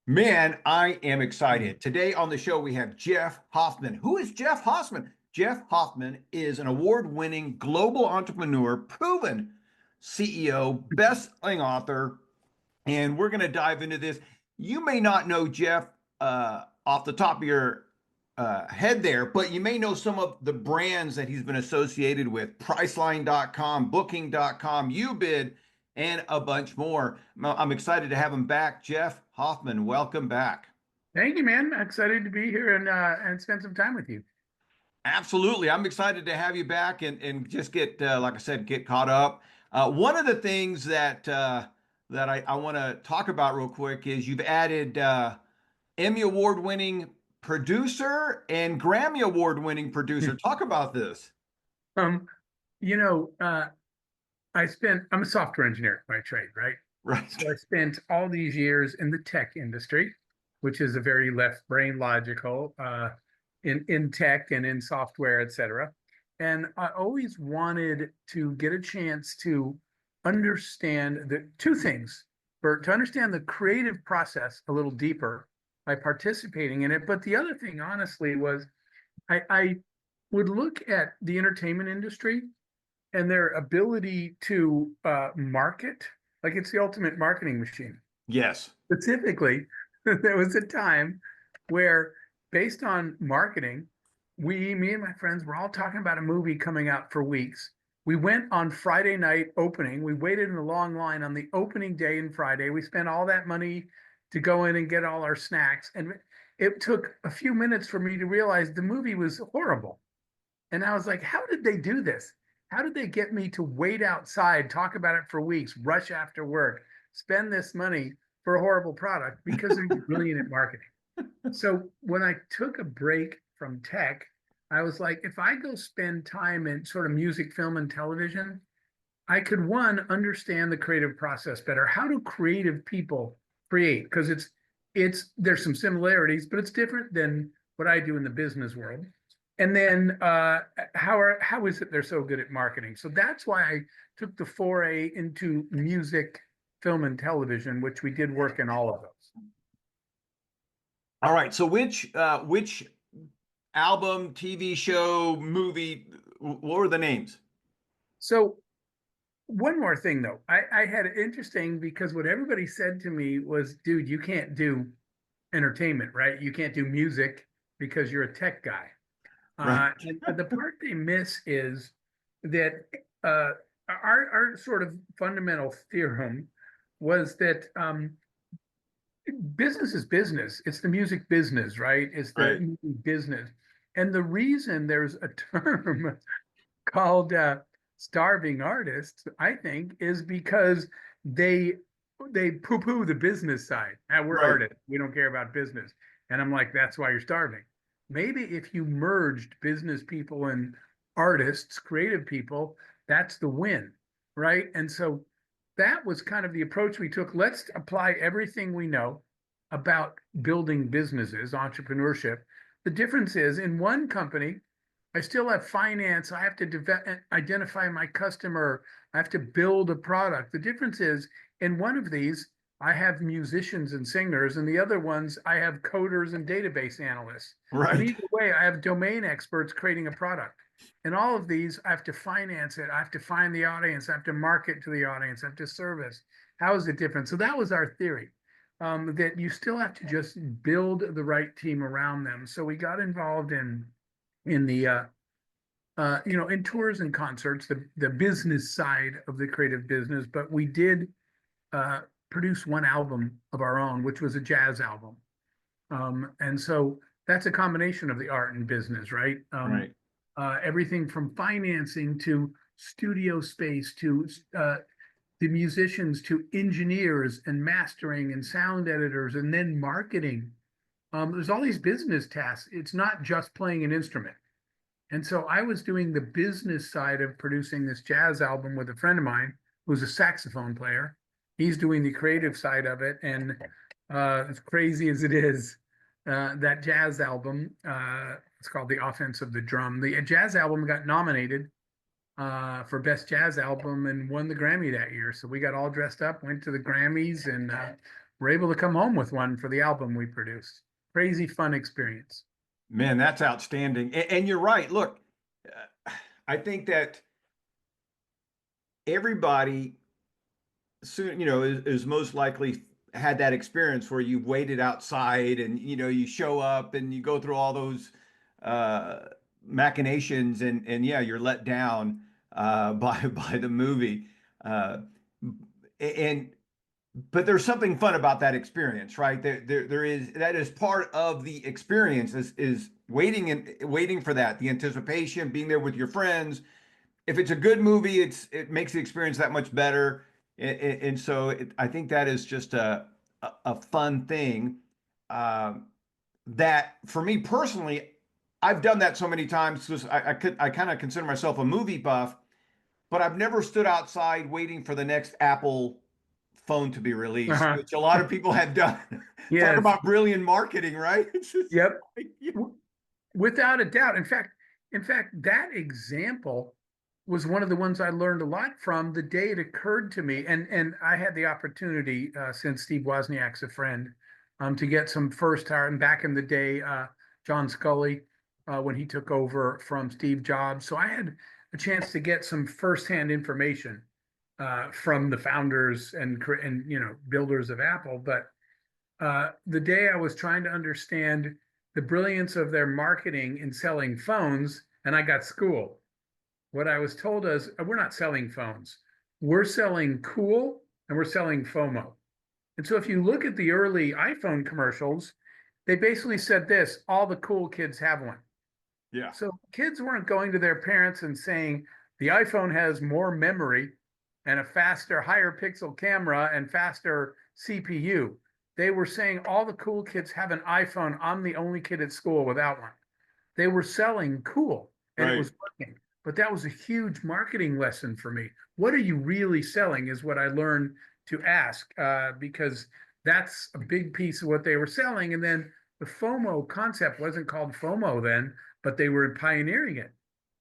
Man, I am excited. Today on the show, we have Jeff Hoffman. Who is Jeff Hoffman? Jeff Hoffman is an award-winning global entrepreneur, proven CEO, best-selling author, and we're going to dive into this. You may not know Jeff off the top of your head there, but you may know some of the brands that he's been associated with: Priceline.com, Booking.com, UBid, and a bunch more. I'm excited to have him back. Jeff Hoffman, welcome back. Thank you, man. Excited to be here and spend some time with you. Absolutely. I'm excited to have you back and just get, like I said, get caught up. One of the things that I want to talk about real quick is you've added Emmy Award-winning producer and Grammy Award-winning producer. Talk about this. Um, you know, uh, I'm a software engineer by trade, right? Right. So I spent all these years in the tech industry, which is a very left brain logical in tech and in software, et cetera. And I always wanted to get a chance to understand the two things, Bert, to understand the creative process a little deeper by participating in it. But the other thing, honestly, was I would look at the entertainment industry and their ability to market, like it's the ultimate marketing machine. Yes. Specifically, there was a time where, based on marketing, me and my friends were all talking about a movie coming out for weeks. We went on Friday night opening. We waited in a long line on the opening day and Friday. We spent all that money to go in and get all our snacks. And it took a few minutes for me to realize the movie was horrible. And I was like, how did they do this? How did they get me to wait outside, talk about it for weeks, rush after work, spend this money for a horrible product because they're brilliant at marketing? So when I took a break from tech, I was like, if I go spend time in sort of music, film, and television, I could one understand the creative process better. How do creative people create? Because it's there's some similarities, but it's different than what I do in the business world. And then how is it they're so good at marketing? So that's why I took the foray into music, film, and television, which we did work in all of those. All right. So which album, TV show, movie, what were the names? So one more thing though, I had it interesting because what everybody said to me was, dude, you can't do entertainment, right? You can't do music because you're a tech guy. Right. And the part they miss is that our sort of fundamental theorem was that business is business. It's the music business, right? It's the Right. music business. And the reason there's a term called starving artists, I think, is because they they poo-poo the business side. Ah, we're Right. artists. We don't care about business. And I'm like, that's why you're starving. Maybe if you merged business people and artists, creative people, that's the win, right? And so that was kind of the approach we took. Let's apply everything we know about building businesses, entrepreneurship. The difference is in one company, I still have finance. I have to identify my customer. I have to build a product. The difference is in one of these, I have musicians and singers, and the other ones, I have coders and database analysts. And Right. either way, I have domain experts creating a product. And all of these, I have to finance it. I have to find the audience. I have to market to the audience. I have to service. How is it different? So that was our theory, that you still have to just build the right team around them. So we got involved in the in tours and concerts, the business side of the creative business. But we did uh, produce one album of our own, which was a jazz album. And so that's a combination of the art and business, right? Right. Everything from financing to studio space to the musicians to engineers and mastering and sound editors and then marketing. There's all these business tasks. It's not just playing an instrument. And so I was doing the business side of producing this jazz album with a friend of mine who's a saxophone player. He's doing the creative side of it. And as crazy as it is, that jazz album, it's called The Offense of the Drum. The jazz album got nominated for Best Jazz Album and won the Grammy that year. So we got all dressed up, went to the Grammys, and were able to come home with one for the album we produced. Crazy fun experience. Man, that's outstanding. And you're right. Look, I think that everybody soon, is most likely had that experience where you've waited outside and, you show up and you go through all those uh, machinations and yeah, you're let down by the movie. Uh, and but there's something fun about that experience, right? There is that is part of the experience is waiting and waiting for that, the anticipation, being there with your friends. If it's a good movie, it makes the experience that much better. And so I think that is just a fun thing. Um, that for me personally, I've done that so many times because I kind of consider myself a movie buff, but I've never stood outside waiting for the next Apple phone to be released, Uh-huh. which a lot of people have done. Talk Yes. about brilliant marketing, right? It's just Yep. like, yeah. Without a doubt. In fact, that example was one of the ones I learned a lot from the day it occurred to me. And I had the opportunity, since Steve Wozniak's a friend, to get some first hire. And back in the day, John Scully, when he took over from Steve Jobs. So I had a chance to get some firsthand information from the founders and builders of Apple. But the day I was trying to understand the brilliance of their marketing in selling phones, and I got schooled. What I was told is, we're not selling phones. We're selling cool and we're selling FOMO. And so if you look at the early iPhone commercials, they basically said this: all the cool kids have one. Yeah. So kids weren't going to their parents and saying, the iPhone has more memory and a faster, higher pixel camera and faster CPU. They were saying all the cool kids have an iPhone. I'm the only kid at school without one. They were selling cool and it Right. was working. But that was a huge marketing lesson for me. What are you really selling is what I learned to ask, because that's a big piece of what they were selling. And then the FOMO concept wasn't called FOMO then, but they were pioneering it.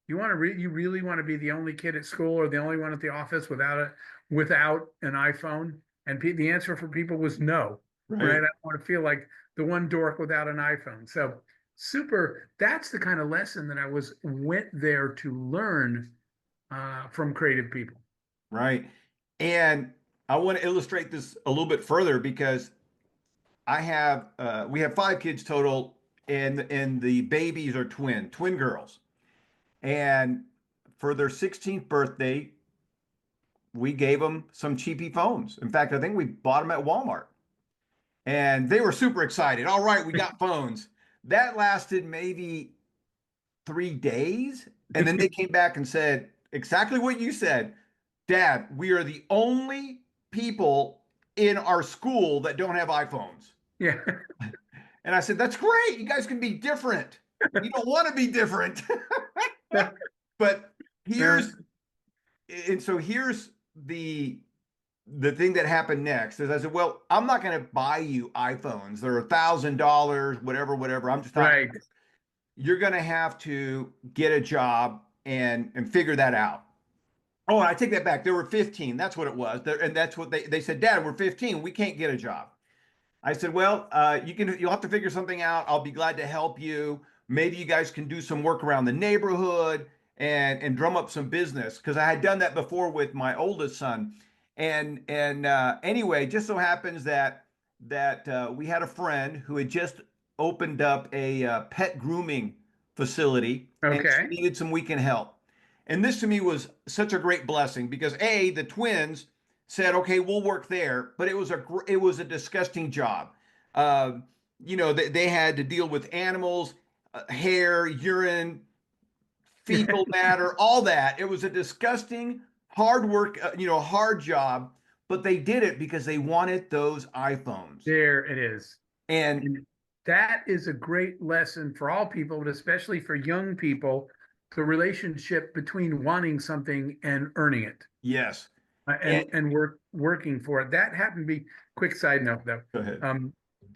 You really want to be the only kid at school or the only one at the office without an iPhone? And the answer for people was no, right? I Right. don't want to feel like the one dork without an iPhone. So super. That's the kind of lesson that went there to learn from creative people. Right. And I want to illustrate this a little bit further because we have five kids total, and the babies are twin girls. And for their 16th birthday, we gave them some cheapy phones. In fact, I think we bought them at Walmart. And they were super excited. All right, we got phones. That lasted maybe 3 days. And then they came back and said exactly what you said. Dad, we are the only people in our school that don't have iPhones. Yeah. And I said, that's great. You guys can be different. You don't want to be different. But here's and so here's the thing that happened next is I said, well, I'm not going to buy you iPhones. They're $1,000, whatever. I'm just talking. Right. You're going to have to get a job and figure that out. Oh, and I take that back. There were 15. That's what it was. And that's what they said, Dad, we're 15. We can't get a job. I said, well, you'll have to figure something out. I'll be glad to help you. Maybe you guys can do some work around the neighborhood and drum up some business because I had done that before with my oldest son. And anyway, just so happens that we had a friend who had just opened up a pet grooming facility and she Okay. needed some weekend help. And this to me was such a great blessing because the twins said, "Okay, we'll work there," but it was a disgusting job. Uh, they had to deal with animals, hair, urine, fecal matter, all that. It was a disgusting, hard work, hard job, but they did it because they wanted those iPhones. There it is. And And that is a great lesson for all people, but especially for young people, the relationship between wanting something and earning it, yes, and and working for it. That happened to be, quick side note though. go ahead.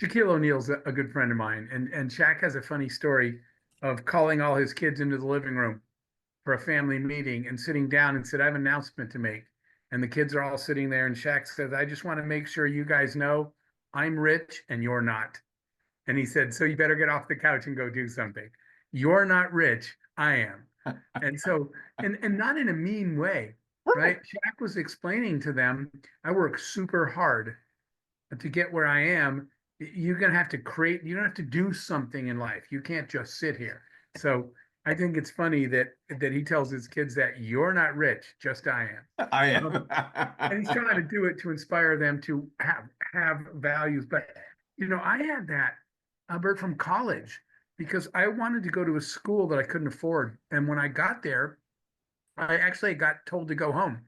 Shaquille O'Neal's a good friend of mine, and Shaq has a funny story of calling all his kids into the living room for a family meeting and sitting down and said, I have an announcement to make. And the kids are all sitting there, and Shaq says, I just want to make sure you guys know I'm rich and you're not. And he said, so you better get off the couch and go do something. You're not rich, I am. And so, and not in a mean way, Right. right? Shaq was explaining to them, I work super hard to get where I am. You're gonna have to create, you don't have to do something in life. You can't just sit here. So I think it's funny that he tells his kids that you're not rich, just I am. I Um, and he's am. trying to do it to inspire them to have values. But I had that, Bert, from college because I wanted to go to a school that I couldn't afford. And when I got there, I actually got told to go home.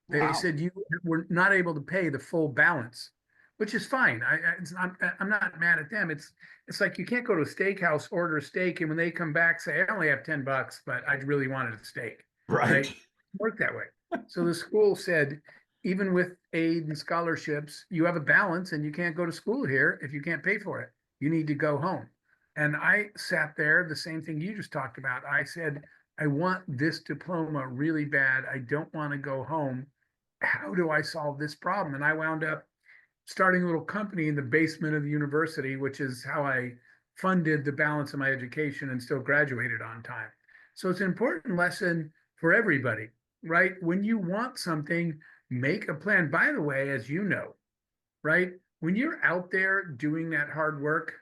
They Wow. said you were not able to pay the full balance, which is fine. I'm not mad at them. It's like you can't go to a steakhouse, order a steak, and when they come back, say, I only have $10, but I really wanted a steak, right? Right. It worked that way. So the school said, even with aid and scholarships, you have a balance and you can't go to school here if you can't pay for it. You need to go home. And I sat there, the same thing you just talked about. I said, I want this diploma really bad. I don't want to go home. How do I solve this problem? And I wound up starting a little company in the basement of the university, which is how I funded the balance of my education and still graduated on time. So it's an important lesson for everybody, right? When you want something, make a plan. By the way, as you know, right? When you're out there doing that hard work,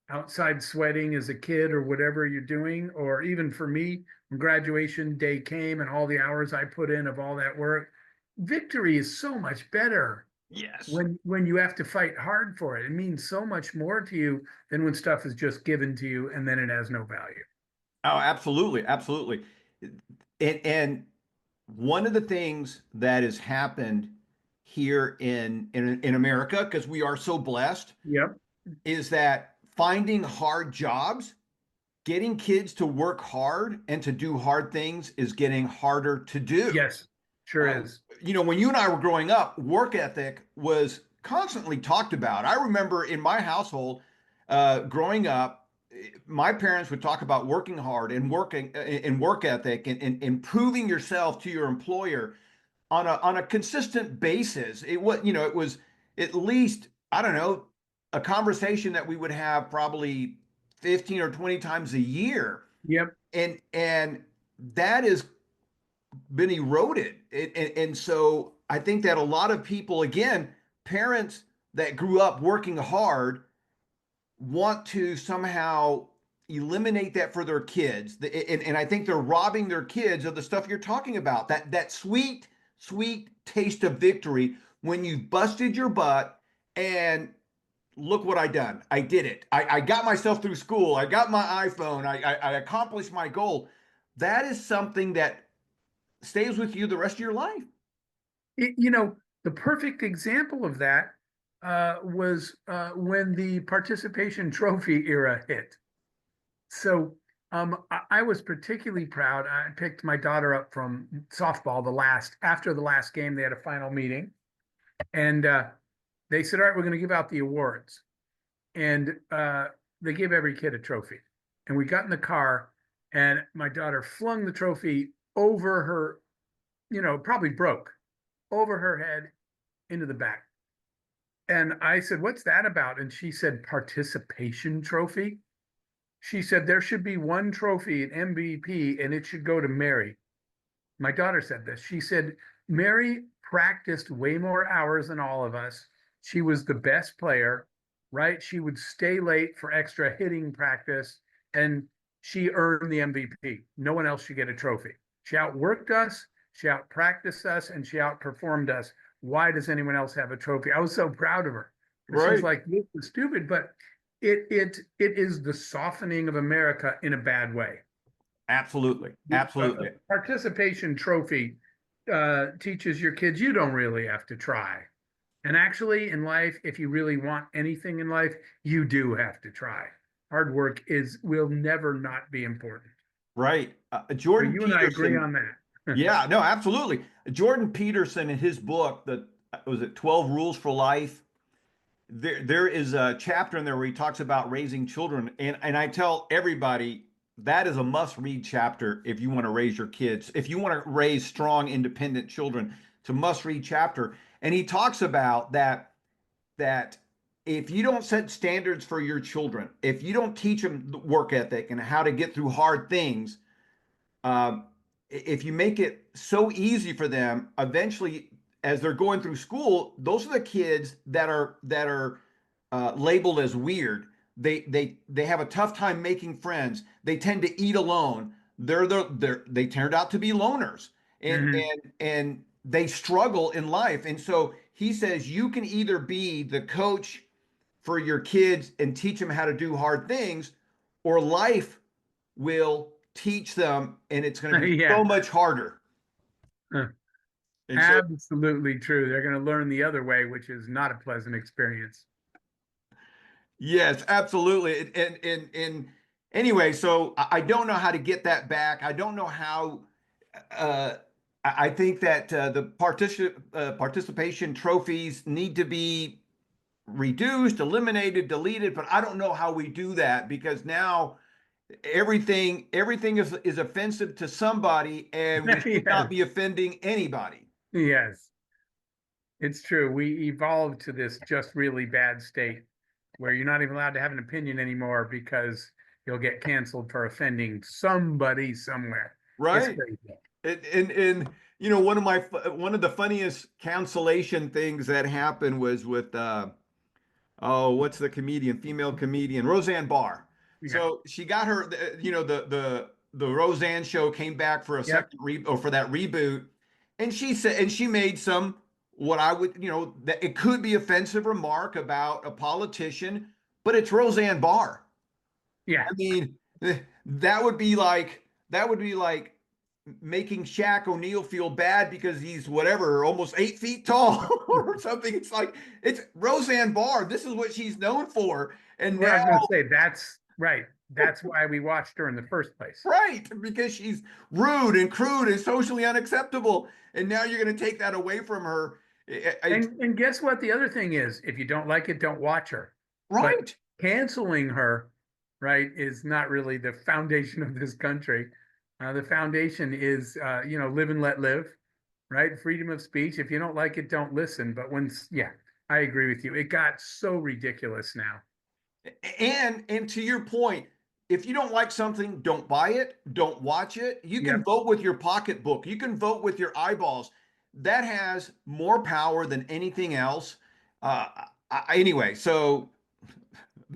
outside sweating as a kid or whatever you're doing, or even for me, when graduation day came and all the hours I put in of all that work, victory is so much better Yes. when you have to fight hard for it. It means so much more to you than when stuff is just given to you and then it has no value. Oh, absolutely. Absolutely. And one of the things that has happened here in America, because we are so blessed, Yep. is that finding hard jobs, getting kids to work hard and to do hard things is getting harder to do. Yes, sure is. When you and I were growing up, work ethic was constantly talked about. I remember in my household, growing up, my parents would talk about working hard and working in work ethic and improving yourself to your employer on a consistent basis. It was at least, I don't know, a conversation that we would have probably 15 or 20 times a year. Yep. And that has been eroded. And so I think that a lot of people, again, parents that grew up working hard want to somehow eliminate that for their kids. And I think they're robbing their kids of the stuff you're talking about, that sweet, sweet taste of victory when you've busted your butt and look what I done. I did it. I got myself through school. I got my iPhone. I accomplished my goal. That is something that stays with you the rest of your life. The perfect example of that was when the participation trophy era hit. So I was particularly proud. I picked my daughter up from softball after the last game. They had a final meeting, and they said, "All right, we're going to give out the awards." And they gave every kid a trophy. And we got in the car, and my daughter flung the trophy over her, probably broke over her head into the back. And I said, "What's that about?" And she said, "Participation trophy." She said, "There should be one trophy, an MVP, and it should go to Mary." My daughter said this. She said, "Mary practiced way more hours than all of us. She was the best player, right? She would stay late for extra hitting practice, and she earned the MVP. No one else should get a trophy. She outworked us, she outpracticed us, and she outperformed us. Why does anyone else have a trophy?" I was so proud of her. She's Right. like, "This is stupid," but it is the softening of America in a bad way. Absolutely. A Absolutely. participation trophy teaches your kids you don't really have to try. And actually, in life, if you really want anything in life, you do have to try. Hard work will never not be important. Right. So Jordan you and I agree Peterson. on that. Yeah, no, absolutely. Jordan Peterson in his book, that was it 12 Rules for Life. There is a chapter in there where he talks about raising children. And I tell everybody that is a must-read chapter if you want to raise your kids. If you want to raise strong, independent children, it's a must-read chapter. And he talks about that if you don't set standards for your children, if you don't teach them work ethic and how to get through hard things, um, if you make it so easy for them, eventually, as they're going through school, those are the kids that are labeled as weird. They have a tough time making friends. They tend to eat alone. They turned out to be loners, and Hmm. and they struggle in life. And so he says you can either be the coach for your kids and teach them how to do hard things, or life will teach them, and it's going to be Yeah, so much harder. And so, absolutely true. They're going to learn the other way, which is not a pleasant experience. yes, absolutely. And anyway, so I don't know how to get that back. I don't know how. Uh, I think that the participation trophies need to be reduced, eliminated, deleted, but I don't know how we do that because now everything is offensive to somebody, and we should not Yes, be offending anybody. yes, it's true. We evolved to this just really bad state where you're not even allowed to have an opinion anymore because you'll get canceled for offending somebody somewhere. It's Right. crazy. And one of the funniest cancellation things that happened was with oh, what's the comedian, female comedian, Roseanne Barr. Yeah. So she got her, the Roseanne show came back for a Yep. second or for that reboot, and she made some, what I would, that it could be offensive remark about a politician, but it's Roseanne Barr. Yeah. I mean, that would be like making Shaq O'Neal feel bad because he's whatever, almost 8 feet tall or something. It's like it's Roseanne Barr. This is what she's known for. And Well, now, I was going to say that's right. That's why we watched her in the first place. right, because she's rude and crude and socially unacceptable. And now you're going to take that away from her. And guess what? The other thing is, if you don't like it, don't watch her. But Right. canceling her, right, is not really the foundation of this country. The foundation is, live and let live, right? Freedom of speech. If you don't like it, don't listen. But yeah, I agree with you. It got so ridiculous now. And to your point, if you don't like something, don't buy it, don't watch it. You can Yep. vote with your pocketbook, you can vote with your eyeballs. That has more power than anything else. Uh, anyway, so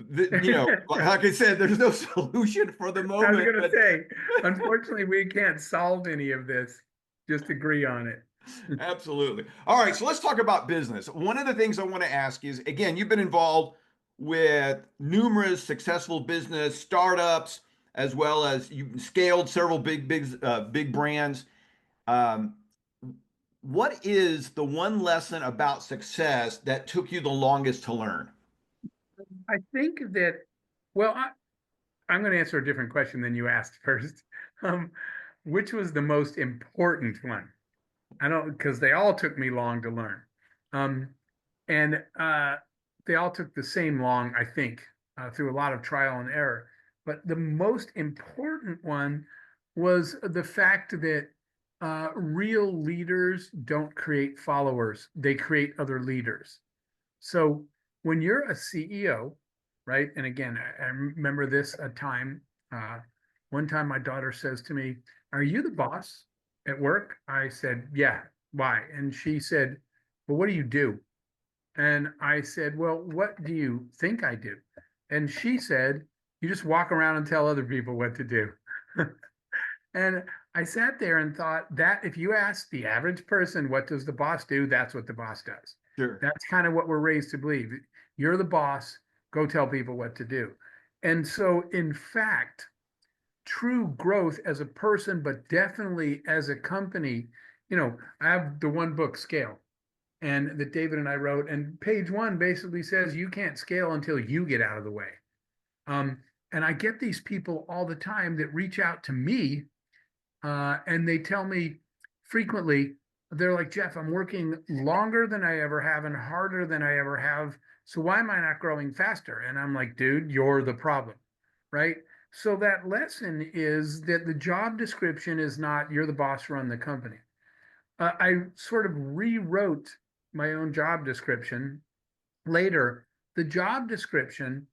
like I said, there's no solution for the I was moment, going to but say, unfortunately, we can't solve any of this. Just agree on it. absolutely. All right, so let's talk about business. One of the things I want to ask is, again, you've been involved with numerous successful business startups, as well as you've scaled several big brands. Um, what is the one lesson about success that took you the longest to learn? I think that, well, I'm going to answer a different question than you asked first. Um, which was the most important one? I don't, because they all took me long to learn. Um, and they all took the same long, I think, through a lot of trial and error. But the most important one was the fact that real leaders don't create followers, they create other leaders. So when you're a CEO, right? And again, I remember this a time. Uh, One time, my daughter says to me, "Are you the boss at work?" I said, "Yeah." Why? And she said, "Well, what do you do?" And I said, "Well, what do you think I do?" And she said, "You just walk around and tell other people what to do." And I sat there and thought that if you ask the average person, what does the boss do? That's what the boss does. Sure. That's kind of what we're raised to believe. You're the boss, go tell people what to do. And so, in fact, true growth as a person, but definitely as a company, I have the one book Scale and that David and I wrote, and page one basically says you can't scale until you get out of the way. Um, and I get these people all the time that reach out to me and they tell me frequently, they're like, "Jeff, I'm working longer than I ever have and harder than I ever have. So why am I not growing faster?" And I'm like, "Dude, you're the problem." Right. So that lesson is that the job description is not you're the boss, run the company. I sort of rewrote my own job description later the job description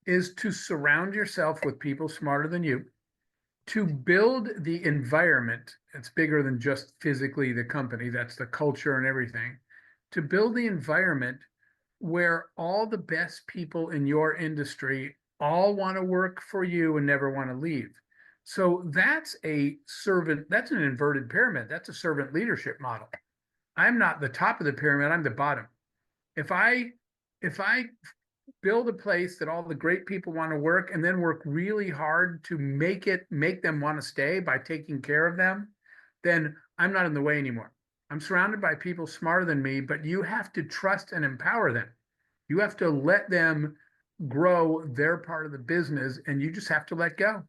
is to surround yourself with people smarter than you, to build the environment. It's bigger than just physically the company, that's the culture and everything. To build the environment where all the best people in your industry all want to work for you and never want to leave. So that's that's an inverted pyramid. That's a servant leadership model. I'm not the top of the pyramid, I'm the bottom. If I if I build a place that all the great people want to work and then work really hard to make them want to stay by taking care of them, then I'm not in the way anymore. I'm surrounded by people smarter than me, but you have to trust and empower them. You have to let them grow their part of the business, and you just have to let go.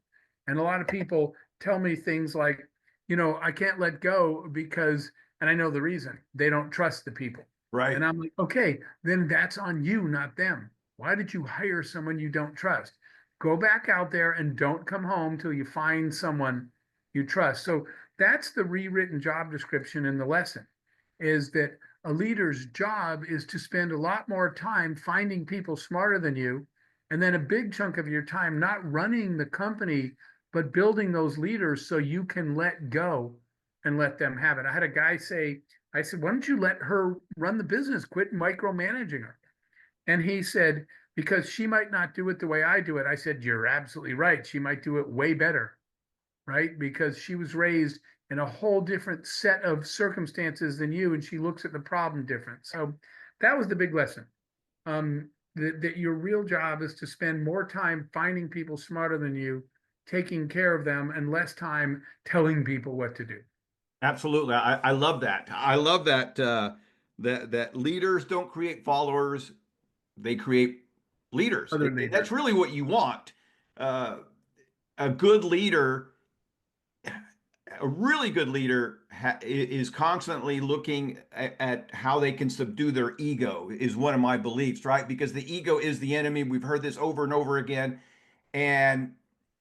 And a lot of people tell me things like, I can't let go because, and I know the reason, they don't trust the people. Right. And I'm like, okay, then that's on you, not them. Why did you hire someone you don't trust? Go back out there and don't come home till you find someone you trust. So that's the rewritten job description in the lesson, is that a leader's job is to spend a lot more time finding people smarter than you, and then a big chunk of your time not running the company, but building those leaders so you can let go and let them have it. I had a guy say, I said, why don't you let her run the business? Quit micromanaging her. And he said, because she might not do it the way I do it. I said, you're absolutely right. She might do it way better, right? Because she was raised in a whole different set of circumstances than you, and she looks at the problem different. So that was the big lesson. That your real job is to spend more time finding people smarter than you, taking care of them, and less time telling people what to do. Absolutely. I love that. I love that that leaders don't create followers, they create leaders. Other And that's leaders. really what you want. Uh, a good leader, a really good leader is constantly looking at how they can subdue their ego, is one of my beliefs, right? Because the ego is the enemy. We've heard this over and over again. And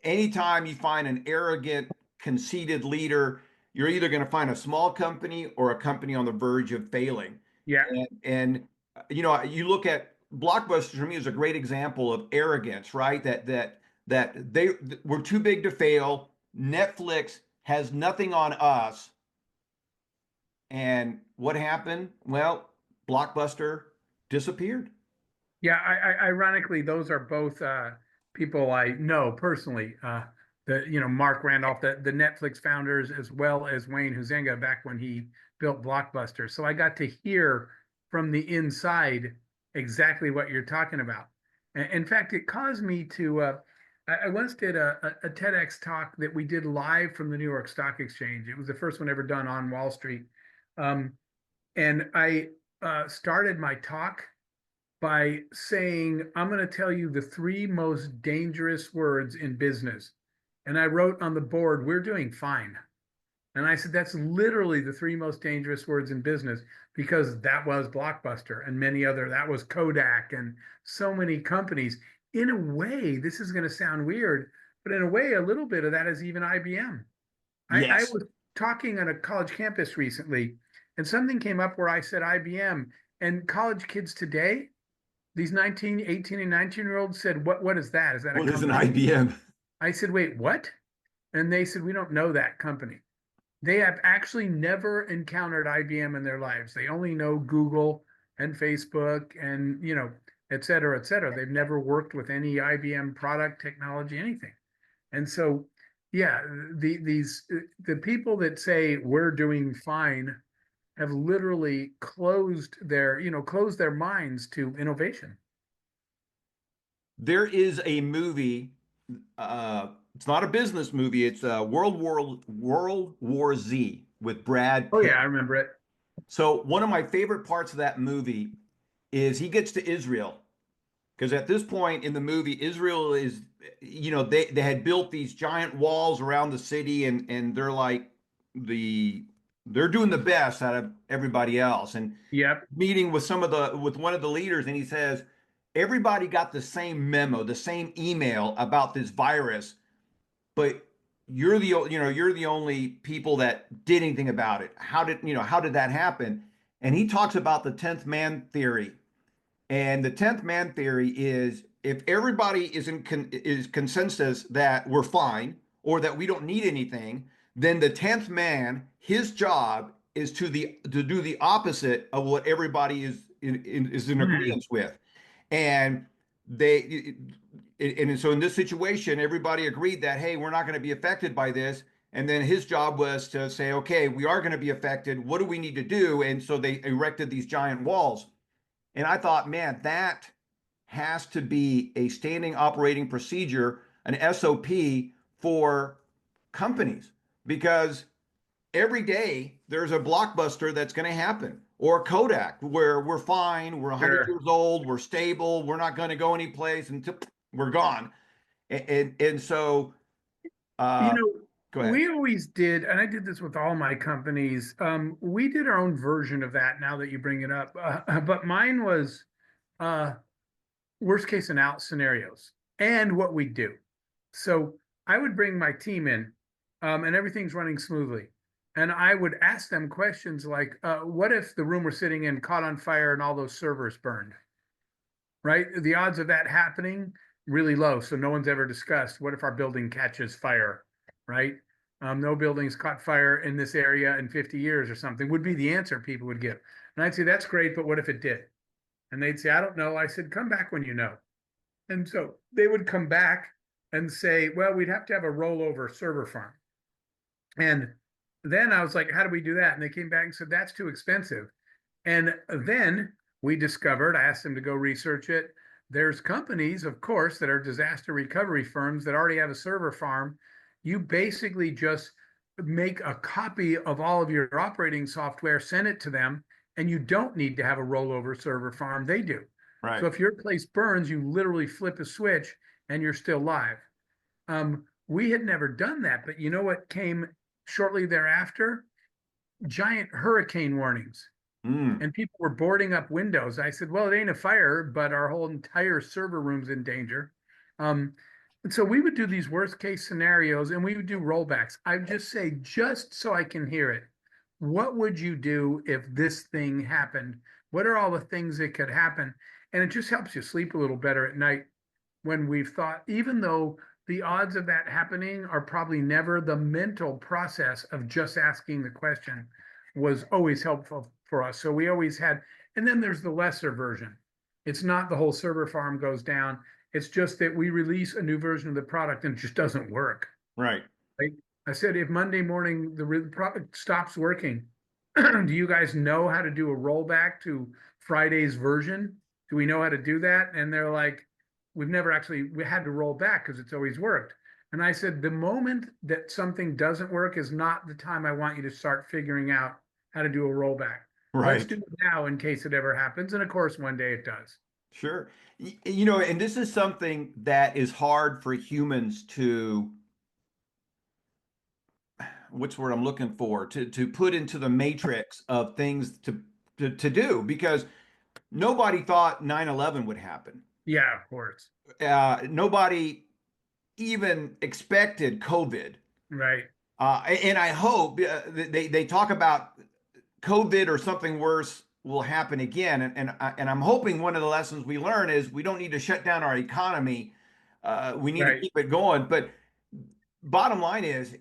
anytime you find an arrogant, conceited leader, you're either going to find a small company or a company on the verge of failing. Yeah. And you look at Blockbuster, for me, is a great example of arrogance, right? That they were too big to fail. Netflix has nothing on us. And what happened? Well, Blockbuster disappeared. Yeah, ironically, those are both people I know personally. Mark Randolph, the Netflix founders, as well as Wayne Huizenga back when he built Blockbuster. So I got to hear from the inside exactly what you're talking about. In fact, it caused me to. I once did a TEDx talk that we did live from the New York Stock Exchange. It was the first one ever done on Wall Street, um, and I started my talk by saying, I'm going to tell you the three most dangerous words in business. And I wrote on the board, we're doing fine. And I said, that's literally the three most dangerous words in business, because that was Blockbuster and many other, that was Kodak and so many companies. In a way, this is going to sound weird, but in a way, a little bit of that is even IBM. I Yes. was talking on a college campus recently, and something came up where I said IBM, and college kids today, these 19, 18, and 19-year-olds said, what is that? Is that a What is an company? IBM? I said, wait, what? And they said, we don't know that company. They have actually never encountered IBM in their lives. They only know Google and Facebook and, et cetera, et cetera. They've never worked with any IBM product, technology, anything. And so, yeah, the people that say we're doing fine have literally closed their minds to innovation. There is a movie. It's not a business movie. It's World War Z with Brad Oh yeah, Pitt. I remember it. So one of my favorite parts of that movie is he gets to Israel, because at this point in the movie, Israel is, they had built these giant walls around the city, and they're like the they're doing the best out of everybody else. And Yep. meeting with one of the leaders, and he says everybody got the same memo, the same email about this virus, but you're the only people that did anything about it. How did that happen? And he talks about the 10th man theory. And the 10th man theory is if everybody is consensus that we're fine or that we don't need anything, then the 10th man, his job is to do the opposite of what everybody is in Hmm. agreement with. And they and so in this situation, everybody agreed that, hey, we're not going to be affected by this. And then his job was to say, okay, we are going to be affected. What do we need to do? And so they erected these giant walls. And I thought, man, that has to be a standing operating procedure, an SOP for companies, because every day there's a blockbuster that's going to happen, or Kodak, where we're fine, we're 100 Sure. years old, we're stable, we're not going to go anyplace until we're gone. And so, You uh, know, go ahead. we always did, and I did this with all my companies. We did our own version of that now that you bring it up. But mine was uh, worst case scenarios and what we do. So I would bring my team in, and everything's running smoothly. And I would ask them questions like, what if the room we're sitting in caught on fire and all those servers burned? Right? The odds of that happening really low. So no one's ever discussed what if our building catches fire, right? No buildings caught fire in this area in 50 years or something would be the answer people would give. And I'd say, that's great, but what if it did? And they'd say, I don't know. I said, come back when you know. And so they would come back and say, well, we'd have to have a rollover server farm. And then I was like, how do we do that? And they came back and said, that's too expensive. And then we discovered, I asked them to go research it. There's companies, of course, that are disaster recovery firms that already have a server farm. You basically just make a copy of all of your operating software, send it to them, and you don't need to have a rollover server farm. They do. So Right. if your place burns, you literally flip a switch and you're still live. We had never done that, but you know what came shortly thereafter? Giant hurricane warnings, Mm, and people were boarding up windows. I said, well, it ain't a fire, but our whole entire server room's in danger. Um, and so we would do these worst case scenarios and we would do rollbacks. I would just say, just so I can hear it, what would you do if this thing happened? What are all the things that could happen? And it just helps you sleep a little better at night when we've thought, even though the odds of that happening are probably never, the mental process of just asking the question was always helpful for us. So we always had, and then there's the lesser version. It's not the whole server farm goes down. It's just that we release a new version of the product and it just doesn't work. right. Like I said, if Monday morning the product stops working, do you guys know how to do a rollback to Friday's version? Do we know how to do that? And they're like, we had to roll back because it's always worked. And I said, the moment that something doesn't work is not the time I want you to start figuring out how to do a rollback. Let's Right. do it now in case it ever happens. And of course, one day it does. Sure. And this is something that is hard for humans to, what's the word I'm looking for, to put into the matrix of things to do, because nobody thought 9/11 would happen. Yeah, of course. Nobody even expected COVID. Right. And I hope they talk about COVID or something worse will happen again. And I'm hoping one of the lessons we learn is we don't need to shut down our economy. We need to Right. keep it going. But bottom line is,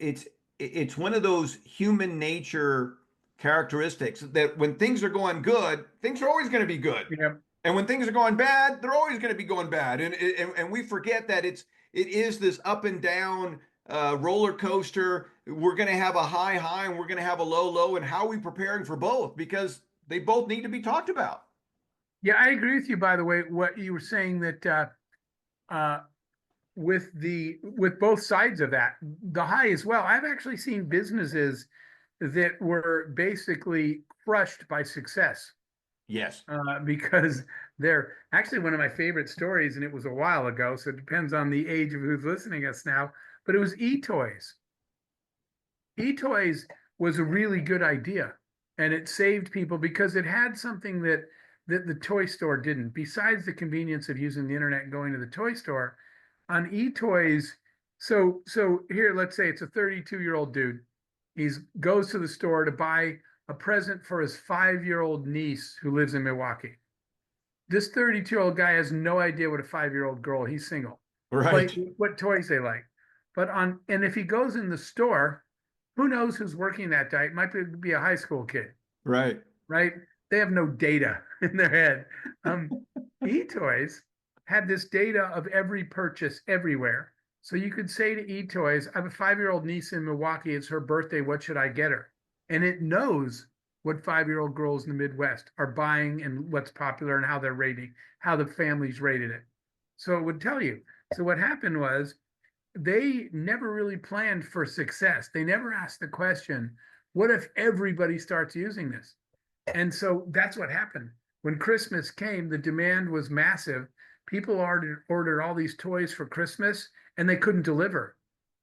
it's one of those human nature characteristics that when things are going good, things are always going to be good. Yeah. And when things are going bad, they're always going to be going bad. And we forget that it is this up and down roller coaster. We're going to have a high and we're going to have a low, and how are we preparing for both? Because they both need to be talked about. Yeah, I agree with you, by the way, what you were saying that uh, with both sides of that, the high as well. I've actually seen businesses that were basically crushed by success Yes. because they're actually one of my favorite stories, and it was a while ago, so it depends on the age of who's listening to us now. But it was e-toys. E-toys was a really good idea, and it saved people because it had something that the toy store didn't. Besides the convenience of using the internet and going to the toy store, on e-toys, so here, let's say it's a 32-year-old dude. He goes to the store to buy a present for his 5-year-old niece who lives in Milwaukee. This 32-year-old guy has no idea what a 5-year-old girl, he's single, Right. what toys they like. And if he goes in the store, who knows who's working that day? It might be a high school kid, Right. right? They have no data in their head. eToys had this data of every purchase everywhere. So you could say to eToys, I have a 5-year-old niece in Milwaukee. It's her birthday. What should I get her? And it knows what 5-year-old girls in the Midwest are buying and what's popular and how they're rating, how the families rated it. So it would tell you. So what happened was they never really planned for success. They never asked the question, what if everybody starts using this? And so that's what happened. When Christmas came, the demand was massive. People ordered all these toys for Christmas and they couldn't deliver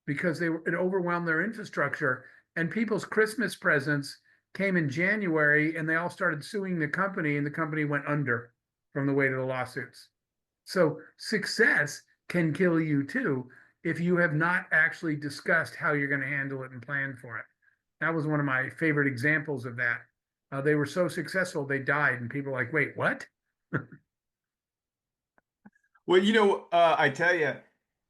because it overwhelmed their infrastructure. And people's Christmas presents came in January and they all started suing the company and the company went under from the weight of the lawsuits. So success can kill you too if you have not actually discussed how you're going to handle it and plan for it. That was one of my favorite examples of that. They were so successful, they died, and people were like, wait, what? Well, I tell you,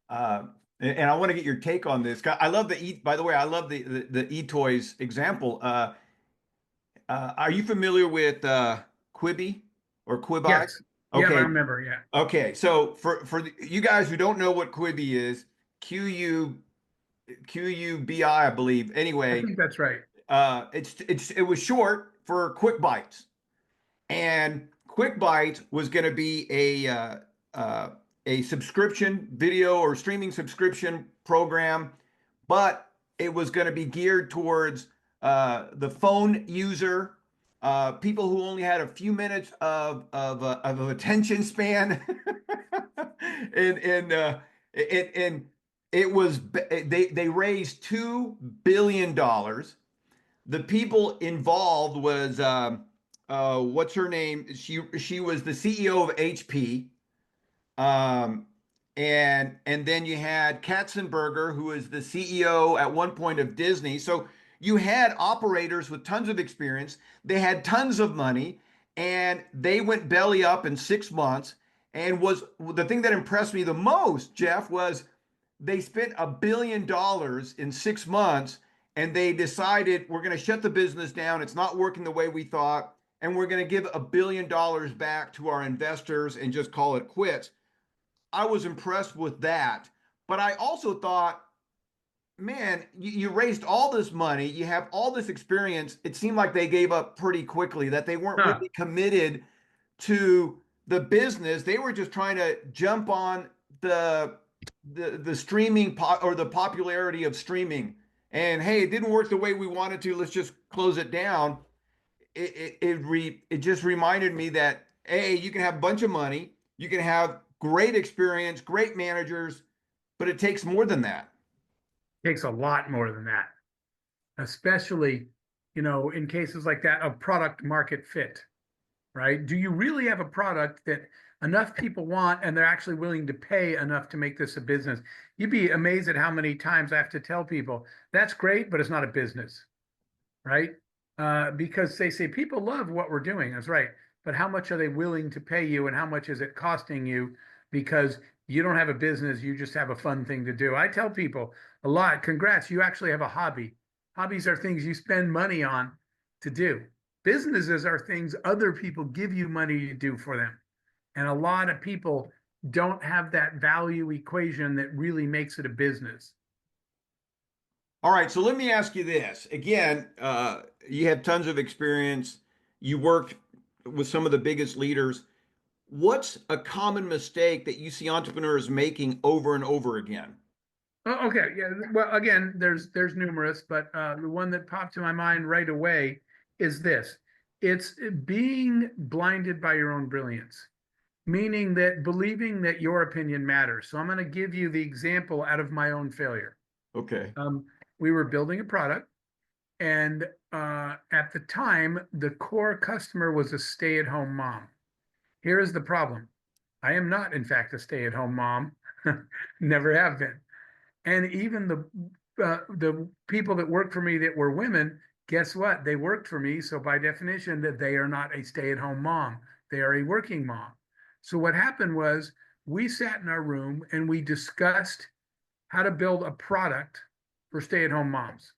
and I want to get your take on this. I love by the way, I love the e-toys example. Are you familiar with Quibi or Quibi? Yes. Yeah, I Okay. remember. Yeah. Okay. So you guys who don't know what Quibi is, Q U B I believe. I Anyway, think that's right. it was short for Quick Bites, and Quick Bites was going to be a subscription video or streaming subscription program, but it was going to be geared towards the phone user, people who only had a few minutes of attention span, and and it was they raised $2 billion. The people involved was what's her name? She was the CEO of HP. Um, and then you had Katzenberger, who was the CEO at one point of Disney. So you had operators with tons of experience. They had tons of money, and they went belly up in 6 months. And was the thing that impressed me the most, Jeff, was they spent $1 billion in 6 months, and they decided we're going to shut the business down. It's not working the way we thought, and we're going to give $1 billion back to our investors and just call it quits. I was impressed with that. But I also thought, man, you raised all this money, you have all this experience. It seemed like they gave up pretty quickly, that they weren't Huh. really committed to the business. They were just trying to jump on the streaming or the popularity of streaming. And hey, it didn't work the way we wanted to. Let's just close it down. It just reminded me that you can have a bunch of money, you can have great experience, great managers, but it takes more than that. Takes a lot more than that, especially, in cases like that of product market fit, right? Do you really have a product that enough people want and they're actually willing to pay enough to make this a business? You'd be amazed at how many times I have to tell people that's great, but it's not a business, right? Because they say people love what we're doing. That's right. But how much are they willing to pay you and how much is it costing you? Because you don't have a business, you just have a fun thing to do. I tell people a lot, congrats, you actually have a hobby. Hobbies are things you spend money on to do. Businesses are things other people give you money to do for them. And a lot of people don't have that value equation that really makes it a business. All right, so let me ask you this. Again, you have tons of experience. You worked with some of the biggest leaders. What's a common mistake that you see entrepreneurs making over and over again? Oh, okay, yeah. Well, again, there's numerous, but the one that popped to my mind right away is this: it's being blinded by your own brilliance, meaning that believing that your opinion matters. So I'm going to give you the example out of my own failure. Okay. Um, we were building a product, and at the time, the core customer was a stay-at-home mom. Here is the problem: I am not, in fact, a stay-at-home mom. Never have been. And even the people that worked for me that were women, guess what? They worked for me, so by definition, that they are not a stay-at-home mom. They are a working mom. So what happened was we sat in our room and we discussed how to build a product for stay-at-home moms.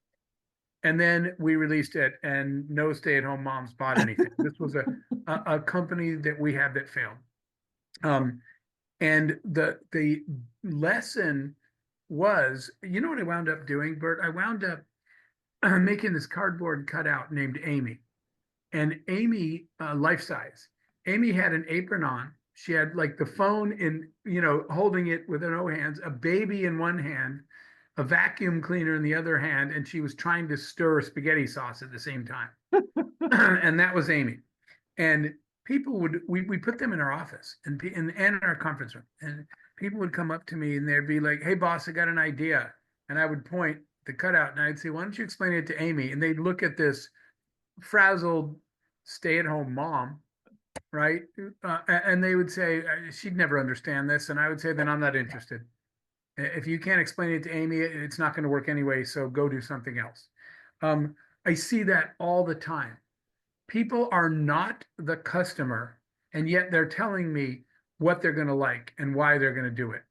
And then we released it, and no stay-at-home moms bought anything. This was a company that we had that failed. And the lesson was, you know what I wound up doing, Bert? I wound up making this cardboard cutout named Amy. And Amy, life size. Amy had an apron on. She had like the phone in, holding it with her no hands, a baby in one hand, a vacuum cleaner in the other hand, and she was trying to stir spaghetti sauce at the same time. And that was Amy. And people we put them in our office and in our conference room, and people would come up to me and they'd be like, "Hey boss, I got an idea." And I would point the cutout and I'd say, "Why don't you explain it to Amy?" And they'd look at this frazzled stay-at-home mom, right? And they would say, "She'd never understand this." And I would say, "Then I'm not interested. If you can't explain it to Amy, it's not going to work anyway, so go do something else." I see that all the time. People are not the customer, and yet they're telling me what they're going to like and why they're going to do it.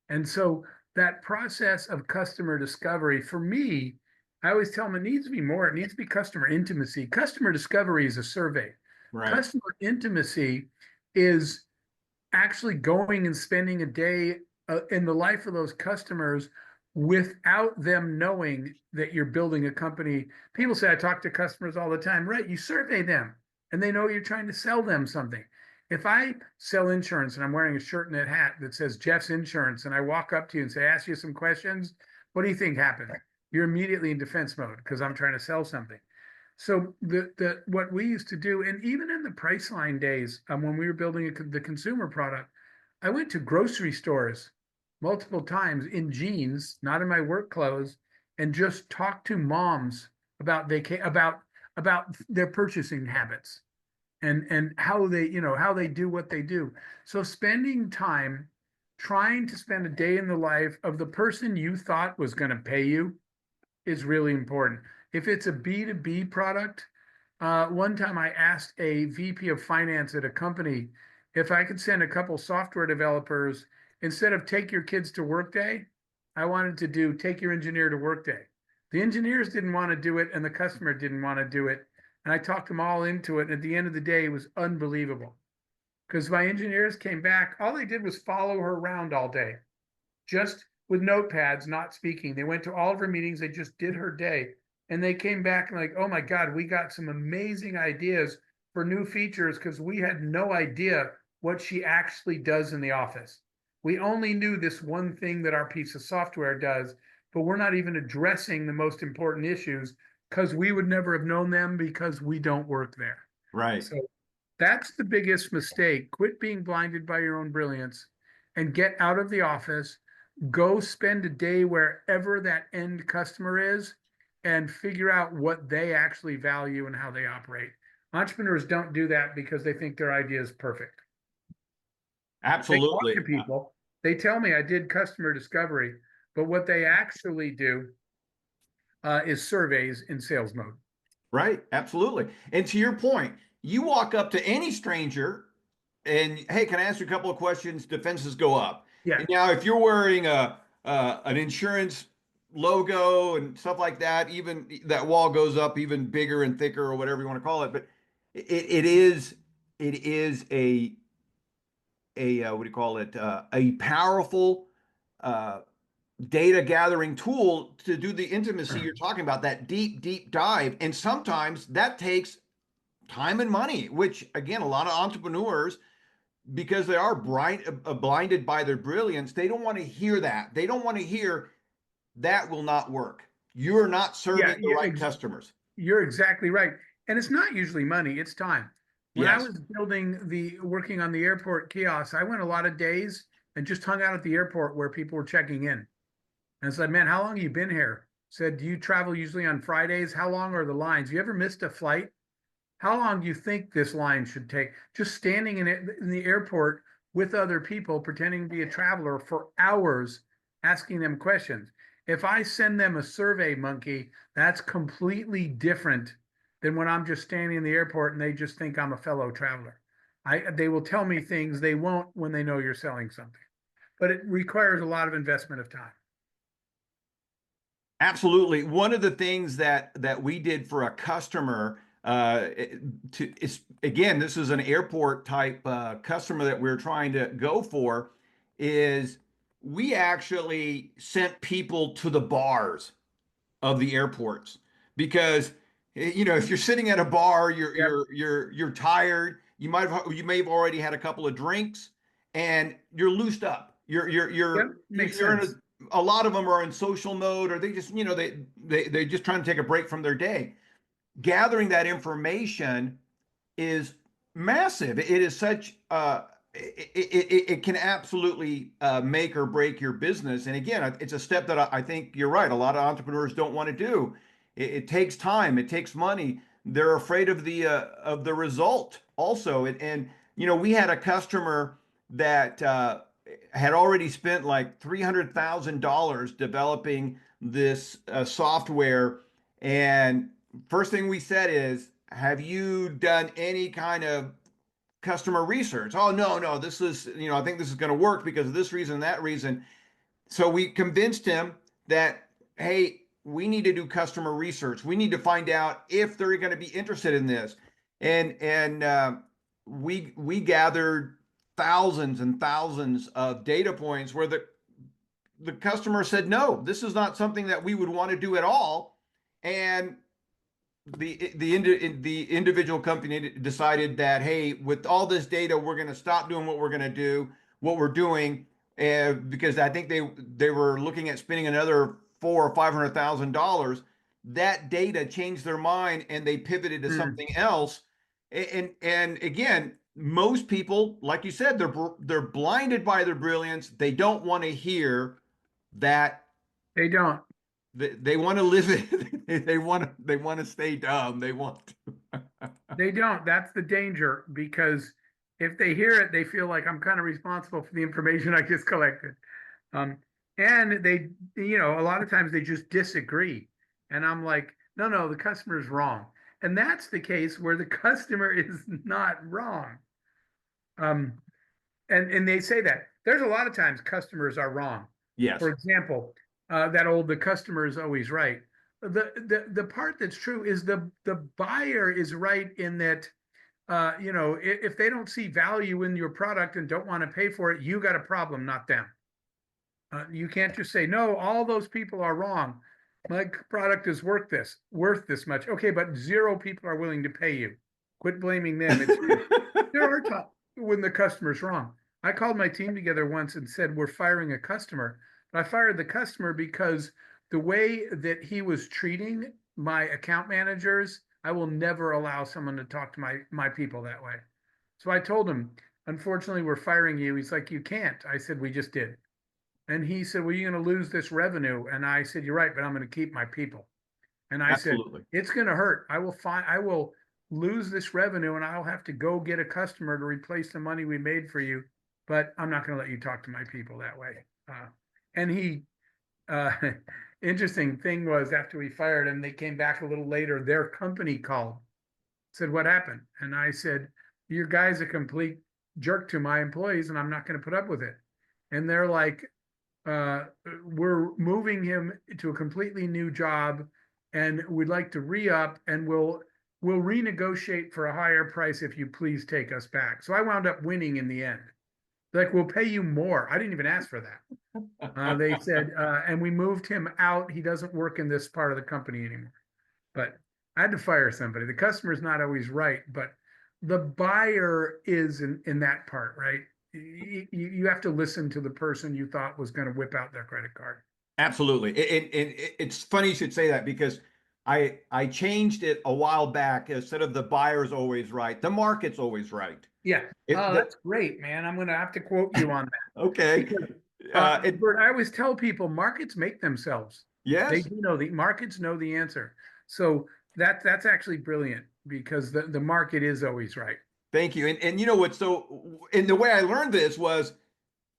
And so that process of customer discovery, for me, I always tell them it needs to be more. It needs to be customer intimacy. Customer discovery is a survey. Right. Customer intimacy is actually going and spending a day in the life of those customers without them knowing that you're building a company. People say, I talk to customers all the time. Right, you survey them and they know you're trying to sell them something. If I sell insurance and I'm wearing a shirt and a hat that says Jeff's Insurance, and I walk up to you and say, ask you some questions, what do you think happened? You're immediately in defense mode because I'm trying to sell something. So what we used to do, and even in the Priceline days, when we were building the consumer product, I went to grocery stores multiple times in jeans, not in my work clothes, and just talked to moms about their purchasing habits and how they do what they do. So spending time trying to spend a day in the life of the person you thought was going to pay you is really important. If it's a B2B product, one time I asked a VP of finance at a company if I could send a couple software developers, instead of take your kids to work day, I wanted to do take your engineer to work day. The engineers didn't want to do it and the customer didn't want to do it. And I talked them all into it. And at the end of the day, it was unbelievable because my engineers came back. All they did was follow her around all day, just with notepads, not speaking. They went to all of her meetings. They just did her day. And they came back and like, oh my God, we got some amazing ideas for new features because we had no idea what she actually does in the office. We only knew this one thing that our piece of software does, but we're not even addressing the most important issues because we would never have known them because we don't work there. Right. So that's the biggest mistake. Quit being blinded by your own brilliance and get out of the office. Go spend a day wherever that end customer is and figure out what they actually value and how they operate. Entrepreneurs don't do that because they think their idea is perfect. Absolutely. They talk to people. They tell me I did customer discovery, but what they actually do is surveys in sales mode. Right. Absolutely. And to your point, you walk up to any stranger and, hey, can I ask you a couple of questions? Defenses go up. Yeah. And now, if you're wearing an insurance logo and stuff like that, even that wall goes up even bigger and thicker, or whatever you want to call it. But it is a what do you call it? A powerful data gathering tool to do the intimacy you're talking about, that deep dive. And sometimes that takes time and money, which again, a lot of entrepreneurs, because they are blinded by their brilliance, they don't want to hear that. They don't want to hear that will not work. You're not serving the right customers. You're exactly right. And it's not usually money, it's time. When I Yes. was working on the airport kiosks, I went a lot of days and just hung out at the airport where people were checking in. And I said, man, how long have you been here? Said, do you travel usually on Fridays? How long are the lines? You ever missed a flight? How long do you think this line should take? Just standing in the airport with other people, pretending to be a traveler for hours, asking them questions. If I send them a survey monkey, that's completely different than when I'm just standing in the airport and they just think I'm a fellow traveler. They will tell me things they won't when they know you're selling something, but it requires a lot of investment of time. Absolutely. One of the things that we did for a customer, it's again, this is an airport type customer that we're trying to go for, is we actually sent people to the bars of the airports because if you're sitting at a bar, Yep. you're tired, you may have already had a couple of drinks and you're loosed up. Yep. Makes You're in sense. a lot of them are in social mode, or they just they just trying to take a break from their day. Gathering that information is massive. It is such it can absolutely make or break your business. And again, it's a step that I think you're right. A lot of entrepreneurs don't want to do. It takes time. It takes money. They're afraid of the result also. We had a customer that had already spent like $300,000 developing this software, and first thing we said is, have you done any kind of customer research? Oh, no, no, this is, I think this is going to work because of this reason, that reason. So we convinced him that, hey, we need to do customer research. We need to find out if they're going to be interested in this. And we gathered thousands and thousands of data points where the customer said, no, this is not something that we would want to do at all. And the individual company decided that, hey, with all this data, we're going to stop doing what we're doing, because I think they were looking at spending another $400,000 or $500,000. That data changed their mind and they pivoted to Mm, something else. And again, most people, like you said, they're blinded by their brilliance. They don't want to hear that. they don't. They want to live it. They want to stay dumb. They want to. They don't. That's the danger, because if they hear it, they feel like I'm kind of responsible for the information I just collected. Um, and a lot of times they just disagree. And I'm like, no, no, the customer's wrong. And that's the case where the customer is not wrong. Um, and they say that. There's a lot of times customers are wrong. Yes, For example, the customer is always right. The part that's true is the buyer is right in that, if they don't see value in your product and don't want to pay for it, you got a problem, not them. You can't just say, no, all those people are wrong. My product is worth this much. Okay, but zero people are willing to pay you. Quit blaming them. It's you. There are times when the customer's wrong. I called my team together once and said, we're firing a customer. But I fired the customer because the way that he was treating my account managers, I will never allow someone to talk to my people that way. So I told him, unfortunately, we're firing you. He's like, you can't. I said, we just did. And he said, well, you're going to lose this revenue. And I said, you're right, but I'm going to keep my people. And I said, absolutely. it's going to hurt. I will lose this revenue and I'll have to go get a customer to replace the money we made for you. But I'm not going to let you talk to my people that way. And he, uh, interesting thing was, after we fired him, they came back a little later. Their company called, said, what happened? And I said, your guy's a complete jerk to my employees and I'm not going to put up with it. And they're like, we're moving him to a completely new job and we'd like to re-up, and we'll renegotiate for a higher price if you please take us back. So I wound up winning in the end. Like, we'll pay you more. I didn't even ask for that. They said, and we moved him out. He doesn't work in this part of the company anymore. But I had to fire somebody. The customer's not always right, but the buyer is in that part, right? You have to listen to the person you thought was going to whip out their credit card. Absolutely. And it's funny you should say that, because I changed it a while back. Instead of the buyer's always right, the market's always right. Yeah. If Oh, the, that's great, man. I'm going to have to quote you on that, okay. because It Bert, I always tell people markets make themselves. They Yes. do know the markets know the answer. So that's actually brilliant, because the market is always right. Thank you. And you know what? And the way I learned this was,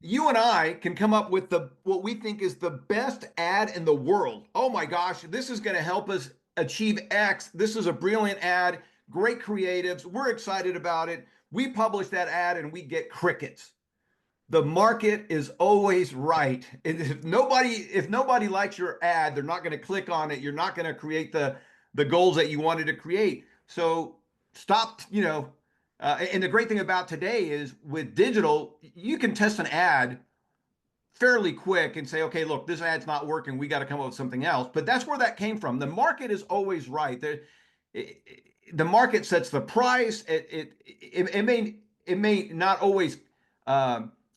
you and I can come up with what we think is the best ad in the world. Oh my gosh, this is going to help us achieve X. This is a brilliant ad, great creatives. We're excited about it. We publish that ad and we get crickets. The market is always right. If nobody likes your ad, they're not going to click on it. You're not going to create the goals that you wanted to create. So stop, and the great thing about today is with digital, you can test an ad fairly quick and say, okay, look, this ad's not working. We got to come up with something else. But that's where that came from. The market is always right. The market sets the price. It may not always.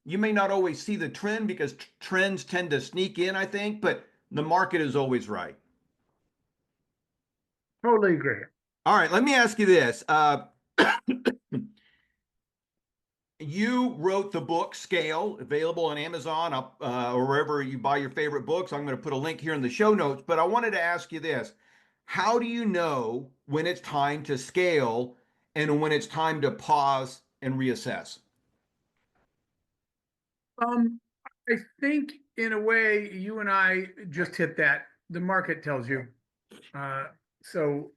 You may not always see the trend because trends tend to sneak in, I think, but the market is always right. Totally agree. All right, let me ask you this. You wrote the book Scale, available on Amazon or wherever you buy your favorite books. I'm going to put a link here in the show notes, but I wanted to ask you this. How do you know when it's time to scale and when it's time to pause and reassess? Um, I think in a way you and I just hit that. The market tells you. Uh, so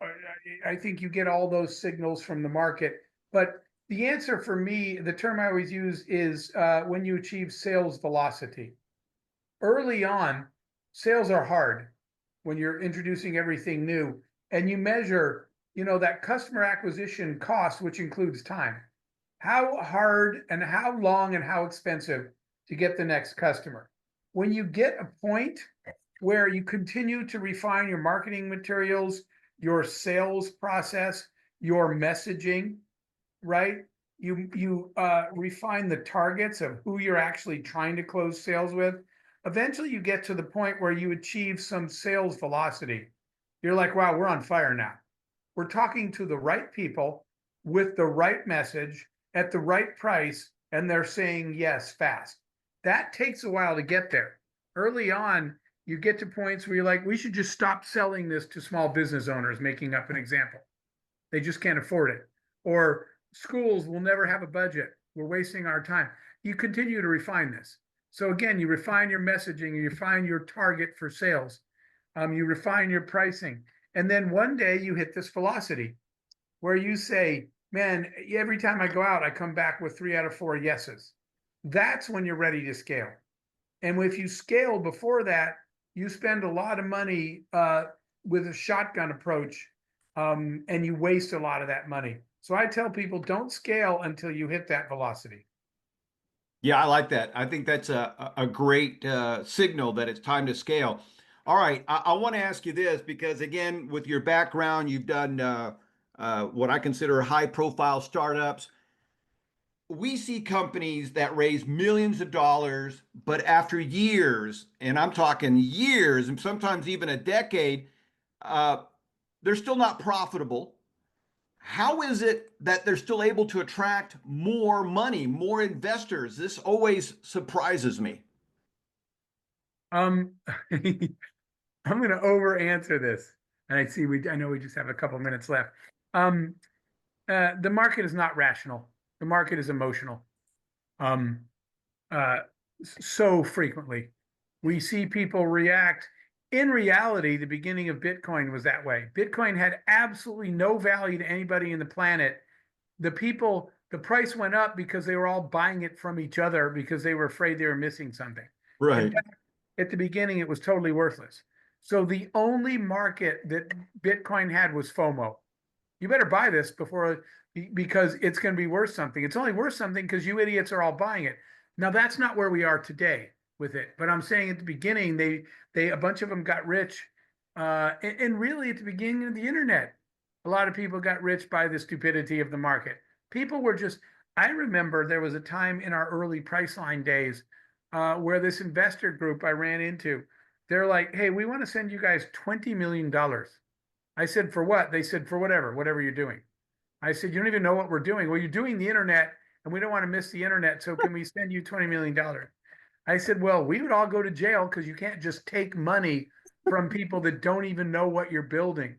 I think you get all those signals from the market. But the answer for me, the term I always use is when you achieve sales velocity. Early on, sales are hard when you're introducing everything new, and you measure, that customer acquisition cost, which includes time. How hard and how long and how expensive to get the next customer. When you get a point where you continue to refine your marketing materials, your sales process, your messaging, right? You refine the targets of who you're actually trying to close sales with. Eventually, you get to the point where you achieve some sales velocity. You're like, wow, we're on fire now. We're talking to the right people with the right message at the right price, and they're saying yes fast. That takes a while to get there. Early on, you get to points where you're like, we should just stop selling this to small business owners, making up an example. They just can't afford it. Or schools will never have a budget. We're wasting our time. You continue to refine this. So again, you refine your messaging, you refine your target for sales, you refine your pricing. And then one day you hit this velocity where you say, man, every time I go out, I come back with 3 out of 4 yeses. That's when you're ready to scale. And if you scale before that, you spend a lot of money with a shotgun approach, and you waste a lot of that money. So I tell people, don't scale until you hit that velocity. Yeah, I like that. I think that's a great signal that it's time to scale. All right, I want to ask you this because, again, with your background, you've done what I consider high-profile startups. We see companies that raise millions of dollars, but after years, and I'm talking years, and sometimes even a decade, uh, they're still not profitable. How is it that they're still able to attract more money, more investors? This always surprises me. Um, I'm going to over answer this, and I know we just have a couple minutes left. Um, the market is not rational. The market is emotional. Um, uh, so frequently, we see people react. In reality, the beginning of Bitcoin was that way. Bitcoin had absolutely no value to anybody in the planet. The price went up because they were all buying it from each other because they were afraid they were missing something. In Right. fact, at the beginning, it was totally worthless. So the only market that Bitcoin had was FOMO. You better buy this because it's going to be worth something. It's only worth something because you idiots are all buying it. Now that's not where we are today with it. But I'm saying at the beginning, they a bunch of them got rich, and really at the beginning of the internet, a lot of people got rich by the stupidity of the market. People were just. I remember there was a time in our early Priceline days where this investor group I ran into, they're like, "Hey, we want to send you guys $20 million." I said, "For what?" They said, "For whatever you're doing." I said, "You don't even know what we're doing." "Well, you're doing the internet and we don't want to miss the internet. So can we send you $20 million?" I said, "Well, we would all go to jail because you can't just take money from people that don't even know what you're building."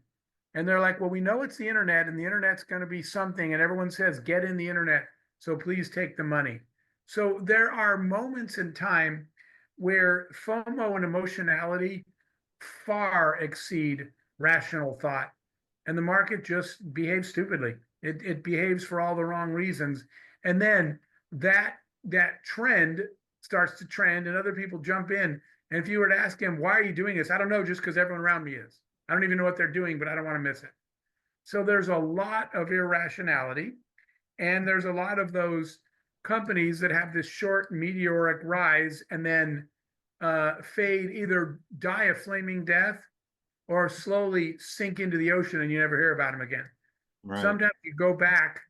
And they're like, "Well, we know it's the internet and the internet's going to be something. And everyone says, get in the internet. So please take the money." So there are moments in time where FOMO and emotionality far exceed rational thought, and the market just behaves stupidly. It behaves for all the wrong reasons. And then that trend starts to trend and other people jump in. And if you were to ask him, why are you doing this? I don't know, just because everyone around me is. I don't even know what they're doing, but I don't want to miss it. So there's a lot of irrationality. And there's a lot of those companies that have this short meteoric rise and then fade, either die a flaming death or slowly sink into the ocean and you never hear about them again. Right. Sometimes you go back.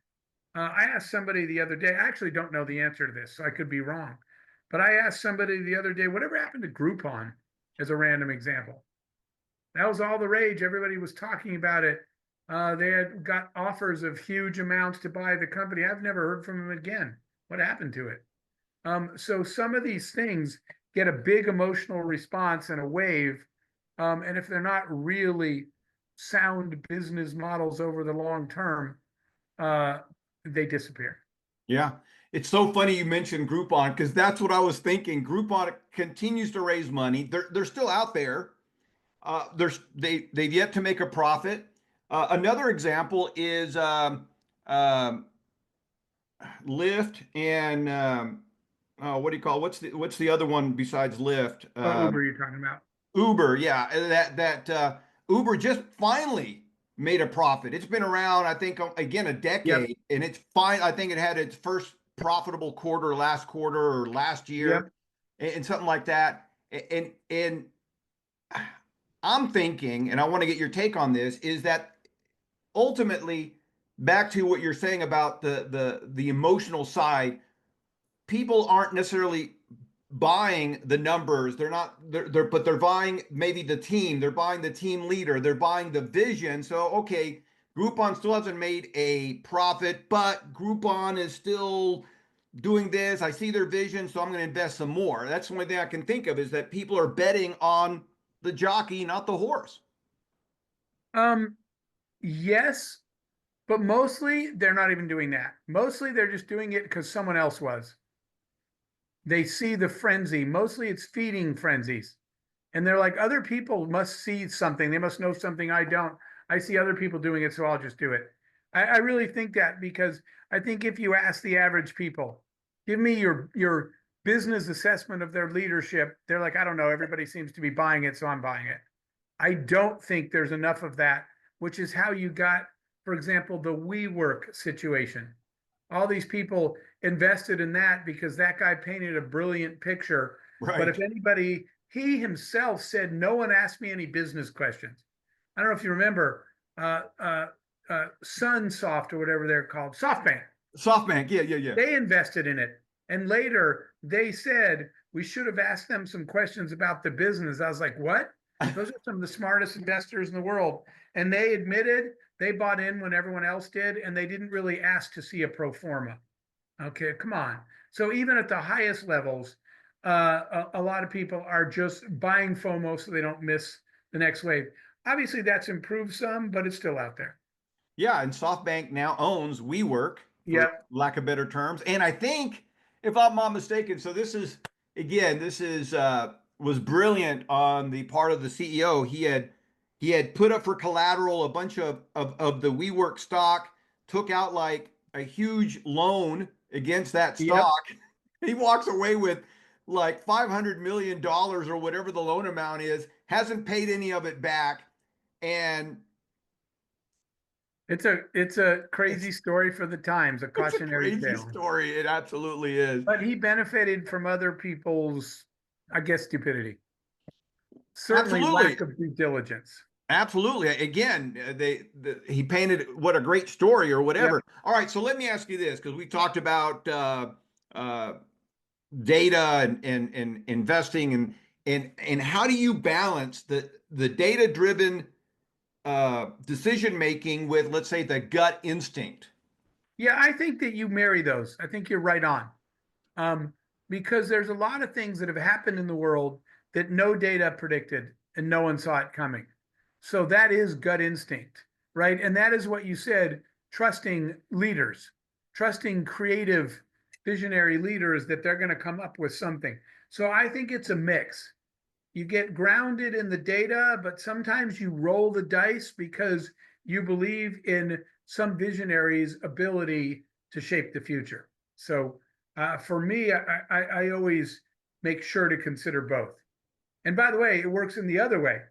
I asked somebody the other day, I actually don't know the answer to this, so I could be wrong. But I asked somebody the other day, whatever happened to Groupon, as a random example? That was all the rage. Everybody was talking about it. They had got offers of huge amounts to buy the company. I've never heard from them again. What happened to it? So some of these things get a big emotional response and a wave. And if they're not really sound business models over the long term, they disappear. Yeah. It's so funny you mentioned Groupon because that's what I was thinking. Groupon continues to raise money. They're still out there. They've yet to make a profit. Another example is Lyft and what do you call what's the other one besides Lyft? Uber, you're talking about? Uber, yeah. Uber just finally made a profit. It's been around, I think, again, a decade, Yep. and it's fine. I think it had its first profitable quarter last quarter or last year, and something like that. And I'm thinking, and I want to get your take on this, is that ultimately, back to what you're saying about the emotional side, people aren't necessarily buying the numbers. But they're buying maybe the team. They're buying the team leader. They're buying the vision. So, okay, Groupon still hasn't made a profit, but Groupon is still doing this. I see their vision, so I'm going to invest some more. That's the only thing I can think of is that people are betting on the jockey, not the horse. Yes, but mostly they're not even doing that. Mostly they're just doing it because someone else was. They see the frenzy. Mostly it's feeding frenzies. And they're like, other people must see something. They must know something I don't. I see other people doing it, so I'll just do it. I really think that because I think if you ask the average people, give me your business assessment of their leadership, they're like, I don't know. Everybody seems to be buying it, so I'm buying it. I don't think there's enough of that, which is how you got, for example, the WeWork situation. All these people invested in that because that guy painted a brilliant picture. But if Right. anybody, he himself said, no one asked me any business questions. I don't know if you remember Sunsoft or whatever they're called, SoftBank. SoftBank, yeah. They invested in it. And later they said, we should have asked them some questions about the business. I was like, what? Those are some of the smartest investors in the world. And they admitted they bought in when everyone else did, and they didn't really ask to see a pro forma. Okay, come on. So even at the highest levels, a lot of people are just buying FOMO so they don't miss the next wave. Obviously, that's improved some, but it's still out there. Yeah, and SoftBank now owns WeWork, for Yeah, lack of better terms. And I think, if I'm not mistaken, so this is was brilliant on the part of the CEO. He had put up for collateral a bunch of the WeWork stock, took out like a huge loan against that yep. stock. He walks away with like $500 million or whatever the loan amount is, hasn't paid any of it back. And It's a it's crazy story for the times, a It's a cautionary crazy tale. story. It absolutely is. But he benefited from other people's, I guess, stupidity. Certainly Absolutely. lack of due diligence. Absolutely. Again, he painted what a great story or Yep. whatever. All right, so let me ask you this because we talked about uh, data and investing and how do you balance the data driven decision making with, let's say, the gut instinct? Yeah, I think that you marry those. I think you're right on. Um, because there's a lot of things that have happened in the world that no data predicted and no one saw it coming. So that is gut instinct, right? And that is what you said, trusting leaders, trusting creative, visionary leaders that they're going to come up with something. So I think it's a mix. You get grounded in the data, but sometimes you roll the dice because you believe in some visionary's ability to shape the future. So for me, I always make sure to consider both. And by the way, it works in the other way,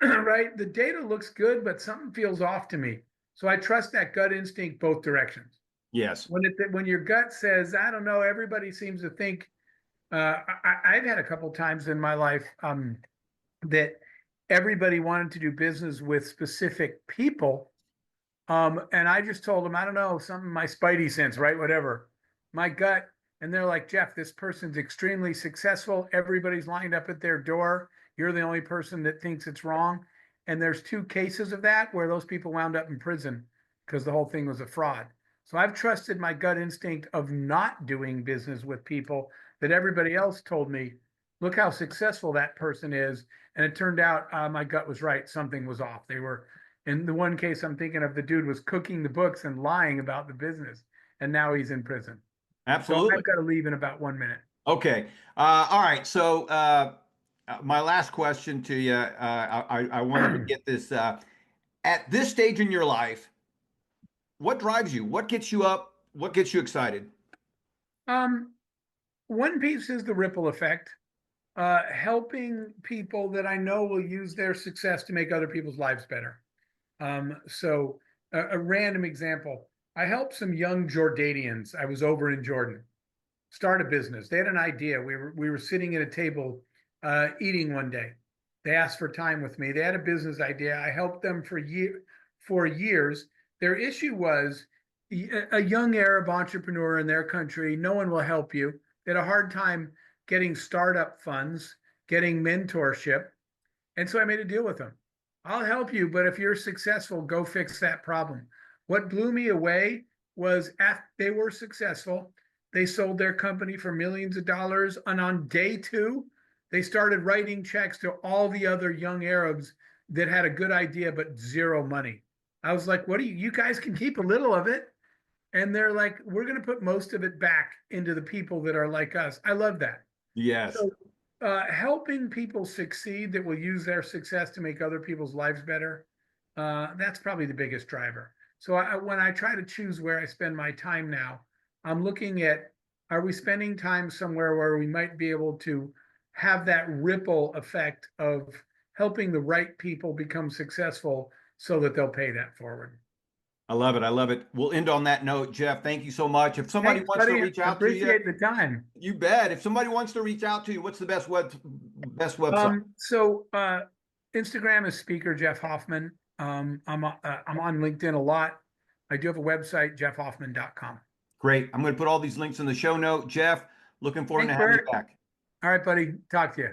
right? The data looks good, but something feels off to me. So I trust that gut instinct both directions. Yes. When your gut says, I don't know, everybody seems to think, I've had a couple times in my life that everybody wanted to do business with specific people. And I just told them, I don't know, something, my spidey sense, right? Whatever. My gut. And they're like, Jeff, this person's extremely successful. Everybody's lined up at their door. You're the only person that thinks it's wrong. And there's 2 cases of that where those people wound up in prison because the whole thing was a fraud. So I've trusted my gut instinct of not doing business with people that everybody else told me, look how successful that person is. And it turned out my gut was right. Something was off. They were, in the one case I'm thinking of, the dude was cooking the books and lying about the business. And now he's in prison. Absolutely. So I've got to leave in about 1 minute. Okay. All right. So my last question to you, I wanted to get this. At this stage in your life, what drives you? What gets you up? What gets you excited? One piece is the ripple effect, helping people that I know will use their success to make other people's lives better. So a random example, I helped some young Jordanians. I was over in Jordan, start a business. They had an idea. We were sitting at a table eating one day. They asked for time with me. They had a business idea. I helped them for years. Their issue was a young Arab entrepreneur in their country. No one will help you. They had a hard time getting startup funds, getting mentorship. And so I made a deal with them. I'll help you, but if you're successful, go fix that problem. What blew me away was after they were successful, they sold their company for millions of dollars. And on day 2, they started writing checks to all the other young Arabs that had a good idea, but zero money. I was like, what do you guys can keep a little of it. And they're like, we're going to put most of it back into the people that are like us. I love that. Yes. So helping people succeed that will use their success to make other people's lives better, that's probably the biggest driver. So when I try to choose where I spend my time now, I'm looking at, are we spending time somewhere where we might be able to have that ripple effect of helping the right people become successful so that they'll pay that forward. I love it. I love it. We'll end on that note. Jeff, thank you so much. If somebody Thanks, wants to buddy. reach out to you, Appreciate the time. you bet. If somebody wants to reach out to you, what's the best website? Instagram is Speaker Jeff Hoffman. I'm on LinkedIn a lot. I do have a website, jeffhoffman.com. Great. I'm going to put all these links in the show note. Jeff, looking forward Thanks, to having you Bert. back. All right, buddy. Talk to you.